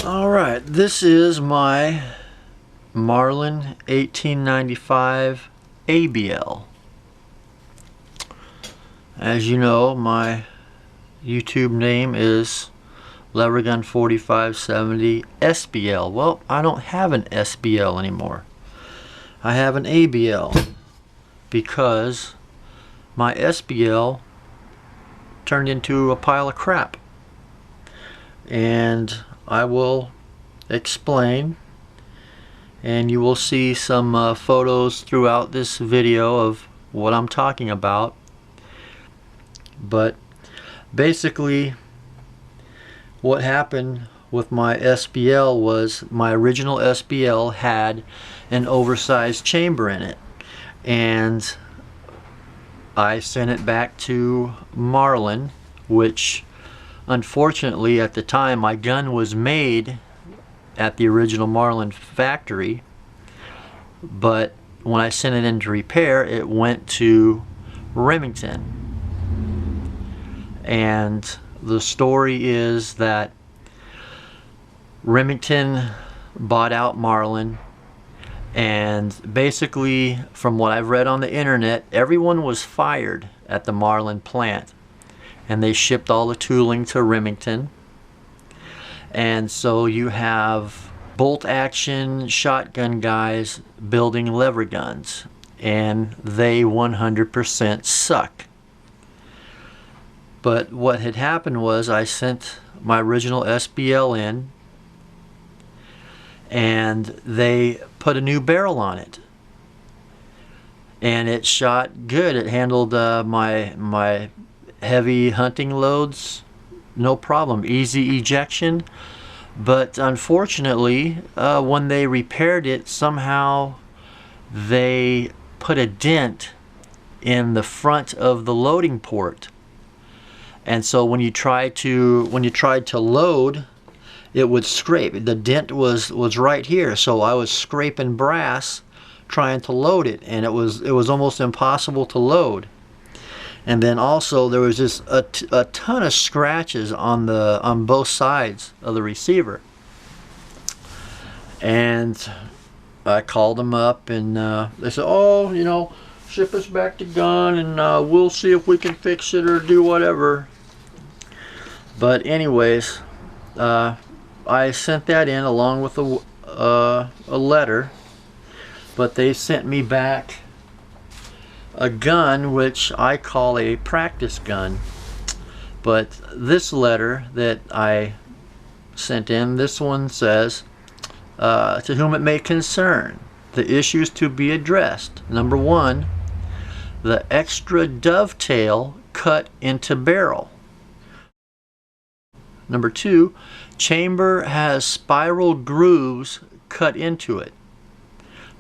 Alright, this is my Marlin 1895 ABL. As you know, my YouTube name is Levergun 4570 SBL. Well, I don't have an SBL anymore. I have an ABL because my SBL turned into a pile of crap. And I will explain, and you will see some photos throughout this video of what I'm talking about. But basically what happened with my SBL was my original SBL had an oversized chamber in it, and I sent it back to Marlin, which unfortunately at the time my gun was made at the original Marlin factory, but when I sent it in to repair, it went to Remington. And the story is that Remington bought out Marlin, and basically from what I've read on the internet, everyone was fired at the Marlin plant, and they shipped all the tooling to Remington. And so you have bolt action shotgun guys building lever guns, and they 100% suck. But what had happened was I sent my original SBL in, and they put a new barrel on it, and it shot good. It handled my heavy hunting loads no problem, easy ejection. But unfortunately, when they repaired it, somehow they put a dent in the front of the loading port, and so when you tried to load, it would scrape. The dent was right here, so I was scraping brass trying to load it, and it was almost impossible to load. And then also there was just a ton of scratches on both sides of the receiver. And I called them up, and they said, "Oh, you know, ship us back the gun, and we'll see if we can fix it or do whatever." But anyways, I sent that in along with a letter, but they sent me back a gun which I call a practice gun. But this letter that I sent in, this one says, to whom it may concern, the issues to be addressed. Number one, the extra dovetail cut into barrel. Number two, chamber has spiral grooves cut into it.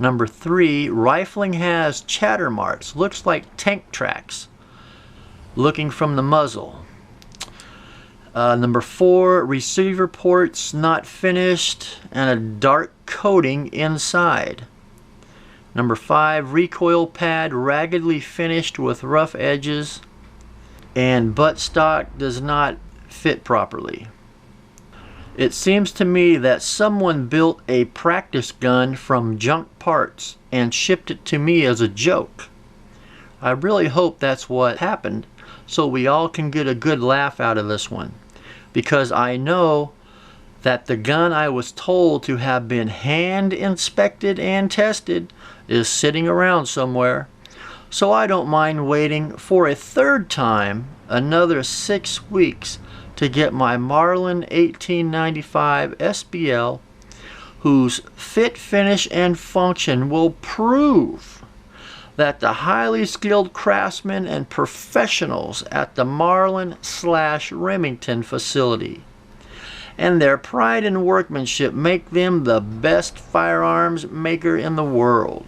Number three, rifling has chatter marks, looks like tank tracks looking from the muzzle. Number four, receiver ports not finished and a dark coating inside. Number five, recoil pad raggedly finished with rough edges, and buttstock does not fit properly. It seems to me that someone built a practice gun from junk parts and shipped it to me as a joke. I really hope that's what happened, so we all can get a good laugh out of this one, because I know that the gun I was told to have been hand inspected and tested is sitting around somewhere. So I don't mind waiting for a third time, another 6 weeks, to get my Marlin 1895 SBL, whose fit, finish, and function will prove that the highly skilled craftsmen and professionals at the Marlin/Remington facility and their pride in workmanship make them the best firearms maker in the world.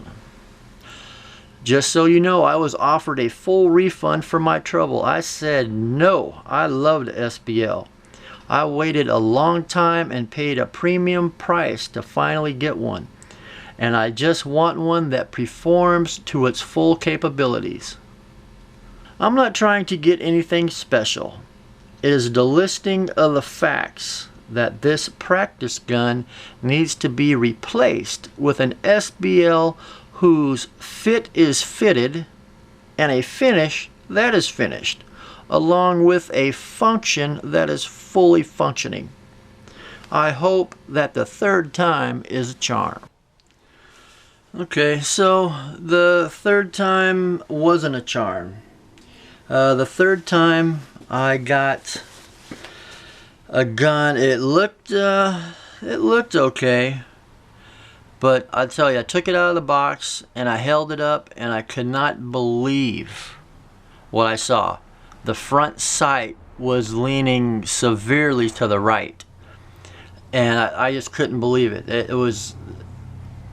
Just so you know, I was offered a full refund for my trouble. I said no. I loved SBL. I waited a long time and paid a premium price to finally get one. And I just want one that performs to its full capabilities. I'm not trying to get anything special. It is the listing of the facts that this practice gun needs to be replaced with an SBL whose fit is fitted and a finish that is finished, along with a function that is fully functioning. I hope that the third time is a charm. Okay, so the third time wasn't a charm. The third time I got a gun. It looked okay, but I tell you, I took it out of the box and I held it up and I could not believe what I saw. The front sight was leaning severely to the right, and I just couldn't believe it. It was,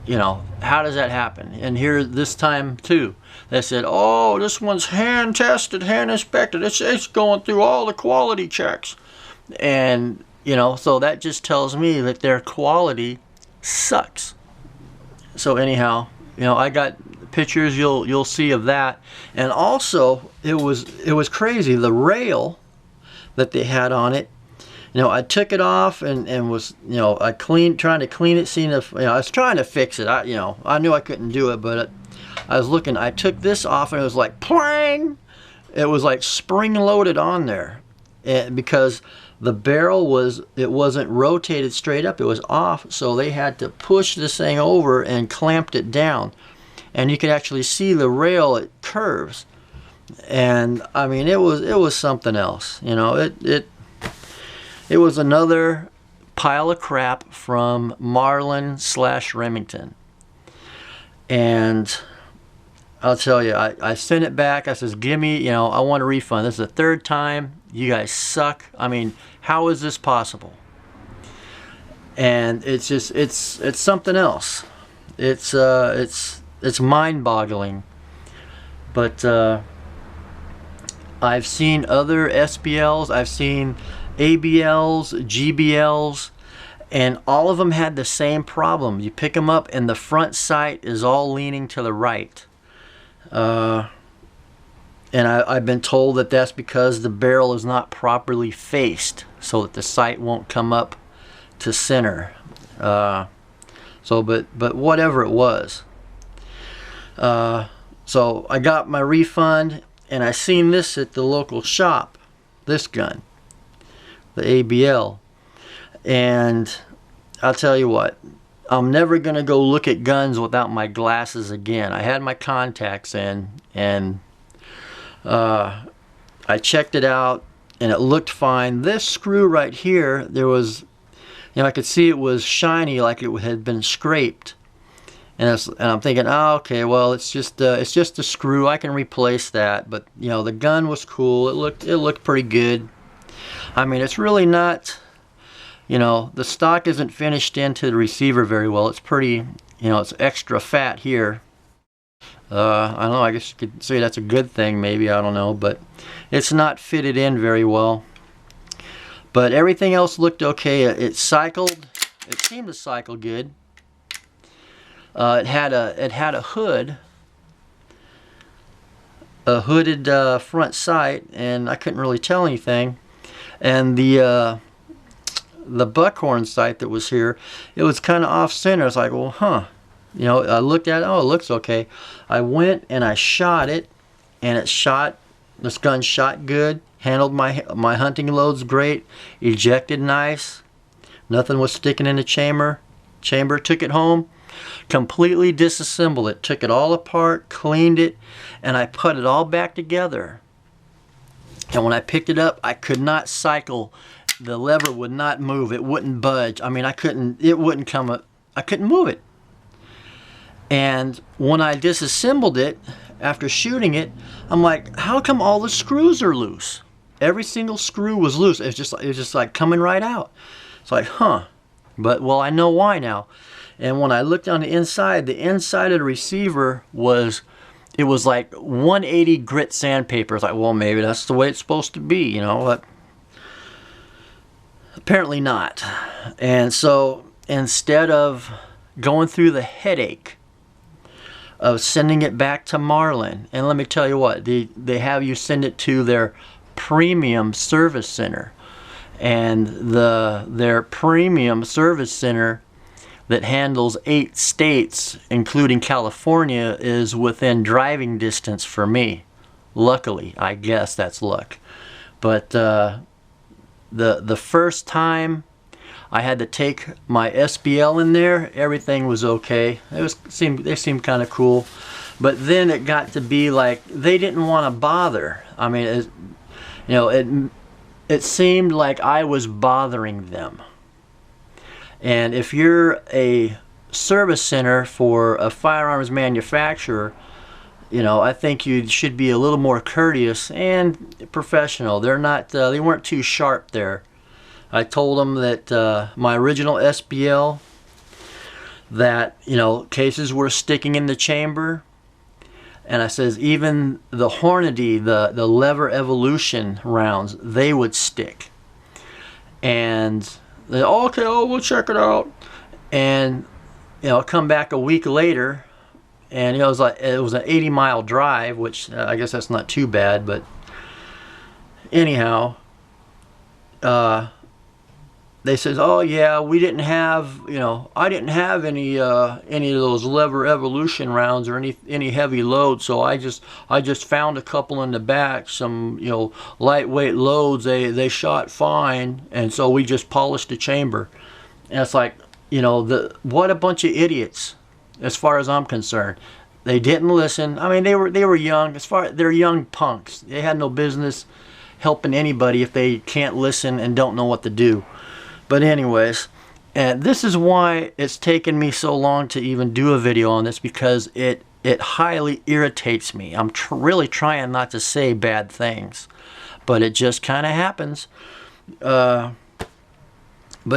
you know, how does that happen? And here this time too, they said, oh, this one's hand tested, hand inspected, it's going through all the quality checks. And you know, so that just tells me that their quality sucks. So anyhow, you know, I got pictures you'll see of that. And also it was crazy, the rail that they had on it. You know, I took it off and was, you know, trying to clean it, seeing if, you know, I was trying to fix it. You know, I knew I couldn't do it, but I was looking. I took this off and it was like plang. It was like spring loaded on there, and because the barrel wasn't rotated straight up, it was off, so they had to push this thing over and clamped it down, and you could actually see the rail, it curves. And I mean, it was something else, you know. It was another pile of crap from Marlin/Remington. And I'll tell you, I sent it back. I says, give me, you know, I want a refund. This is the third time. You guys suck. I mean, how is this possible? And it's just, it's something else. It's mind-boggling. But I've seen other SBLs. I've seen ABLs, GBLs, and all of them had the same problem. You pick them up and the front sight is all leaning to the right. And I've been told that that's because the barrel is not properly faced, so that the sight won't come up to center. But whatever it was. So I got my refund, and I seen this at the local shop, this gun, the ABL. And I'll tell you what, I'm never gonna go look at guns without my glasses again. I had my contacts in, and I checked it out and it looked fine. This screw right here, there was, you know, I could see it was shiny, like it had been scraped. And I'm thinking, oh, okay, well, it's just a screw. I can replace that. But you know, the gun was cool. It looked pretty good. I mean, it's really not, you know, the stock isn't finished into the receiver very well. It's pretty, you know, it's extra fat here. I don't know, I guess you could say that's a good thing, maybe, I don't know, but it's not fitted in very well. But everything else looked okay. It cycled, it seemed to cycle good. It had a hood, a hooded front sight, and I couldn't really tell anything. And the buckhorn sight that was here, it was kind of off center. It's like, well, huh. You know, I looked at it, oh, it looks okay. I went and I shot it, and it shot, this gun shot good, handled my hunting loads great, ejected nice, nothing was sticking in the chamber. Took it home, completely disassembled it, took it all apart, cleaned it, and I put it all back together. And when I picked it up, I could not cycle. The lever would not move, it wouldn't budge. I mean, it wouldn't come up, I couldn't move it. And when I disassembled it, after shooting it, I'm like, how come all the screws are loose? Every single screw was loose. It was just like coming right out. It's like, huh. But, well, I know why now. And when I looked on the inside of the receiver was, it was like 180 grit sandpaper. It's like, well, maybe that's the way it's supposed to be, you know, but apparently not. And so instead of going through the headache of sending it back to Marlin, and let me tell you what, they have you send it to their premium service center, and their premium service center that handles 8 states, including California, is within driving distance for me. Luckily, I guess that's luck. But the first time I had to take my SBL in there, everything was okay. They seemed kind of cool. But then it got to be like they didn't want to bother. I mean, it seemed like I was bothering them. And if you're a service center for a firearms manufacturer, I think you should be a little more courteous and professional. They weren't too sharp there. I told them that my original SBL, that cases were sticking in the chamber, and I says even the Hornady, the Lever Evolution rounds, they would stick. And they, okay, we'll check it out. And come back a week later, and it was an 80-mile drive, which I guess that's not too bad, but anyhow, they says, oh yeah, we didn't have, I didn't have any of those Lever Evolution rounds or any heavy loads, so I just found a couple in the back, some lightweight loads. They shot fine, and so we just polished the chamber. And it's like, what a bunch of idiots, as far as I'm concerned. They didn't listen. I mean, they were young. They're young punks. They had no business helping anybody if they can't listen and don't know what to do. But anyways, and this is why it's taken me so long to even do a video on this, because it highly irritates me. I'm really trying not to say bad things, but it just kind of happens. But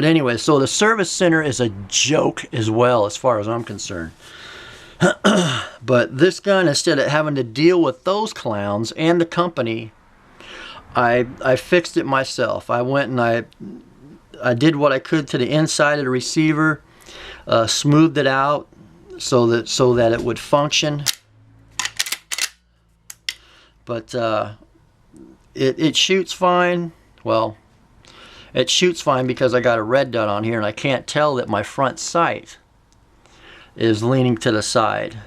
anyway, so the service center is a joke as well, as far as I'm concerned. But this gun, instead of having to deal with those clowns and the company, I fixed it myself. I went and I did what I could to the inside of the receiver, smoothed it out so that it would function. But it shoots fine. Well, it shoots fine because I got a red dot on here, and I can't tell that my front sight is leaning to the side.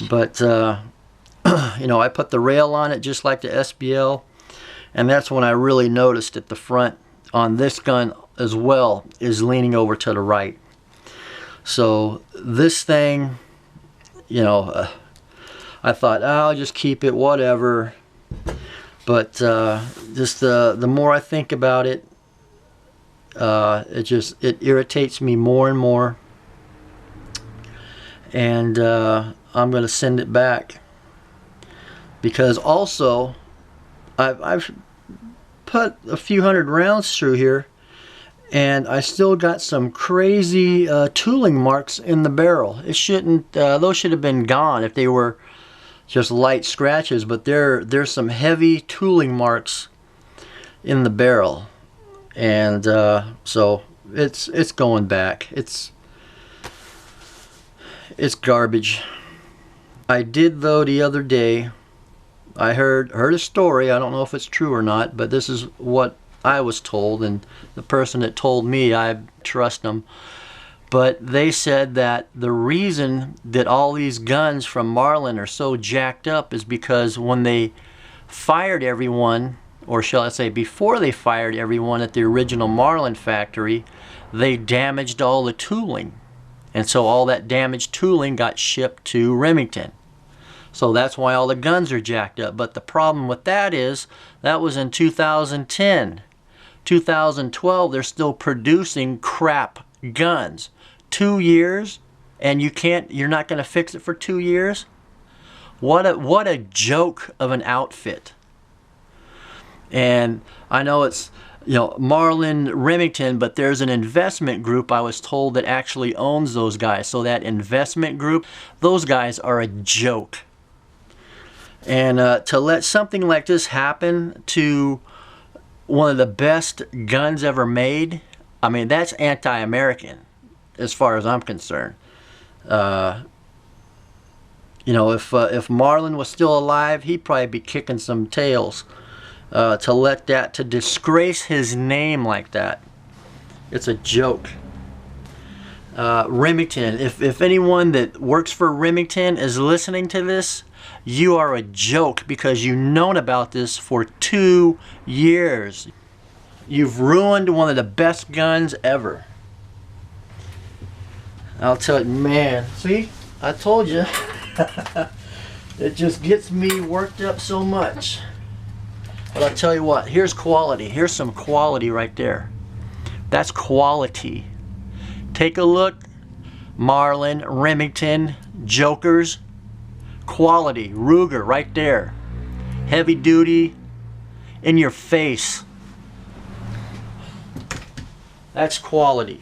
But I put the rail on it just like the SBL, and that's when I really noticed that the front on this gun as well is leaning over to the right. So this thing, I thought, I'll just keep it, whatever. But just the more I think about it, it irritates me more and more. And I'm going to send it back, because also I've put a few hundred rounds through here, and I still got some crazy tooling marks in the barrel. It shouldn't, those should have been gone if they were just light scratches, but there's some heavy tooling marks in the barrel, and so it's going back. It's garbage. I did, though, the other day, I heard a story. I don't know if it's true or not, but this is what I was told, and the person that told me, I trust them. But they said that the reason that all these guns from Marlin are so jacked up is because when they fired everyone, or shall I say before they fired everyone at the original Marlin factory, they damaged all the tooling. And so all that damaged tooling got shipped to Remington. So that's why all the guns are jacked up. But the problem with that is, that was in 2010. 2012, they're still producing crap guns. 2 years, and you're not going to fix it for 2 years? What a joke of an outfit. And I know it's Marlin Remington, but there's an investment group, I was told, that actually owns those guys. So that investment group, those guys are a joke. And to let something like this happen to one of the best guns ever made, I mean, that's anti-American as far as I'm concerned. If Marlin was still alive, he'd probably be kicking some tails. to disgrace his name like that. It's a joke. Remington, if anyone that works for Remington is listening to this, you are a joke because you've known about this for 2 years. You've ruined one of the best guns ever. I'll tell you, man, see, I told you. It just gets me worked up so much. But I'll tell you what, here's quality. Here's some quality right there. That's quality. Take a look. Marlin, Remington, Jokers. Quality. Ruger right there. Heavy duty. In your face. That's quality.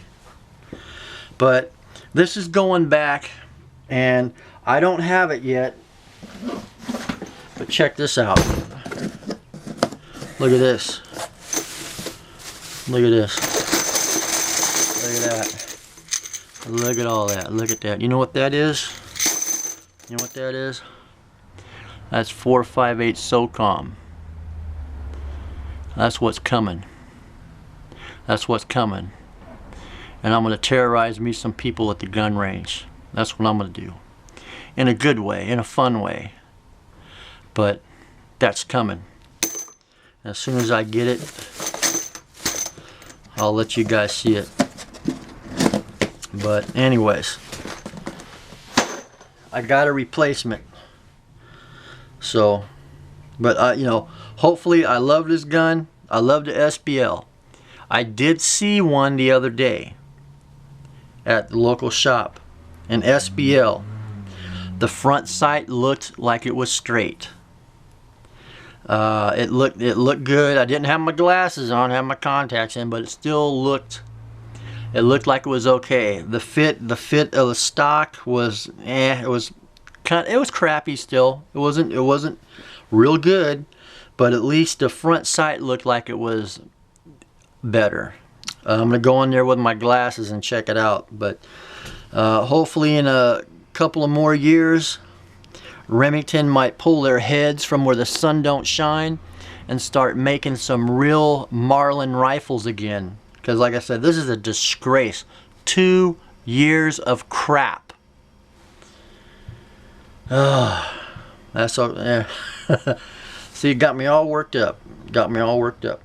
But this is going back, and I don't have it yet. But check this out. Look at this. Look at this. Look at that. Look at all that. Look at that. You know what that is? You know what that is? That's 458 SOCOM. That's what's coming. That's what's coming. And I'm going to terrorize me some people at the gun range. That's what I'm going to do. In a good way, in a fun way. But that's coming. As soon as I get it, I'll let you guys see it. But anyways, I got a replacement. So, but you know, hopefully, I love this gun. I love the SBL. I did see one the other day at the local shop, an SBL. The front sight looked like it was straight. It looked good. I didn't have my glasses on, I had my contacts in, but it still looked. It looked like it was okay. The fit of the stock was it was crappy still. It wasn't real good, but at least the front sight looked like it was better. I'm gonna go in there with my glasses and check it out. But hopefully in a couple of more years, Remington might pull their heads from where the sun don't shine and start making some real Marlin rifles again. Because like I said, this is a disgrace. 2 years of crap. That's all. Yeah. See, it got me all worked up. Got me all worked up.